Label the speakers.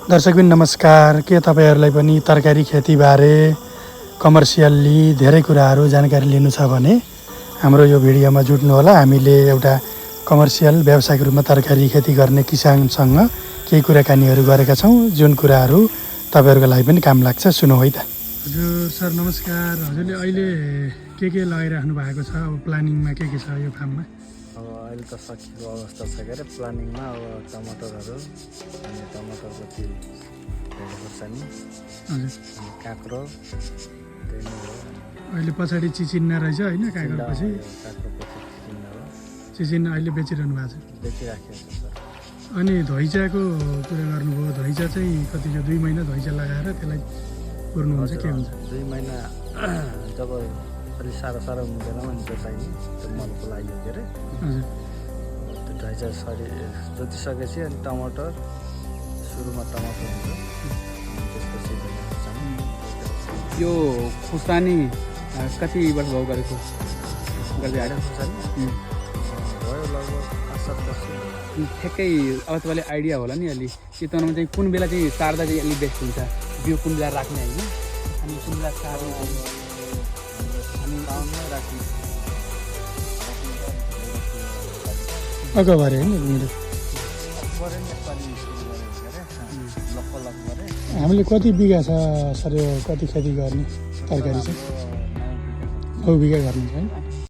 Speaker 1: दर्शकबिन नमस्कार। के तपाईहरुलाई पनि तरकारी खेतीबारे कमर्सियल्ली धेरै कुराहरू जानकारी लिनु छ भने हाम्रो यो भिडियोमा जुट्नु होला। हामीले एउटा कमर्सियल व्यावसायिक रूपमा तरकारी खेती गर्ने किसानसँग केही कुराकानीहरू गरेका छौं, जुन कुराहरू तपाईहरुको लागि पनि काम लाग्छ। सुनौ है त। हजुर सर नमस्कार। हजुरले अहिले के लगाइराख्नु भएको छ? अब प्लानिङमा के छ यो फार्ममा?
Speaker 2: अब अहिले त सकिएको अवस्था छ के अरे प्लानिङमा। अब टमाटरहरू अनि टमाटरपछि खोर्सानी
Speaker 1: हजुर
Speaker 2: अनि काँक्रो त्यही नै हो।
Speaker 1: अहिले पछाडि चिचिन्न रहेछ हैन? काँक्रोपछि
Speaker 2: काँक्रोपछि चिन्ह हो,
Speaker 1: चिचिन्न अहिले बेचिरहनु भएको छ।
Speaker 2: बेचिराखेको छ सर।
Speaker 1: अनि धैचाको कुरा गर्नुभयो। धैचा चाहिँ कति छ? 2 महिना धैचा लगाएर त्यसलाई पुर्नुहुन्छ के हुन्छ?
Speaker 2: 2 महिना जब अलि साह्रो हुँदैन भने त्यो चाहिने त्यो मलको लागि हो के अरे।
Speaker 1: हजुर
Speaker 2: त्यो ढाइचा जोतिसकेपछि अनि टमाटर सुरुमा टमाटर हुन्छ, अनि त्यसपछि
Speaker 3: यो खुर्सानी कति वर्ष भयो गरेको? गर्दै आएर
Speaker 2: खुर्सानी भयो लगभग 5-7 वर्ष।
Speaker 3: ठ्याक्कै अब तपाईँले आइडिया होला नि अलि चितवनमा चाहिँ कुन बेला चाहिँ सार्दा चाहिँ अलिक बेस्ट हुन्छ, बिउ कुन बेला राख्ने होइन, अनि कुन बेला सार्ने
Speaker 2: अनि टाउनमै राख्ने
Speaker 1: अगबारे हैन मेरो।
Speaker 2: गरे नेपाली सुरु गरेको के अरे लक्क गरे।
Speaker 1: हामीले कति बिघा छ सर यो कति खेती गर्ने तरकारी चाहिँ?
Speaker 2: 9 बिघा
Speaker 1: 9 बिघा गर्नुहुन्छ है?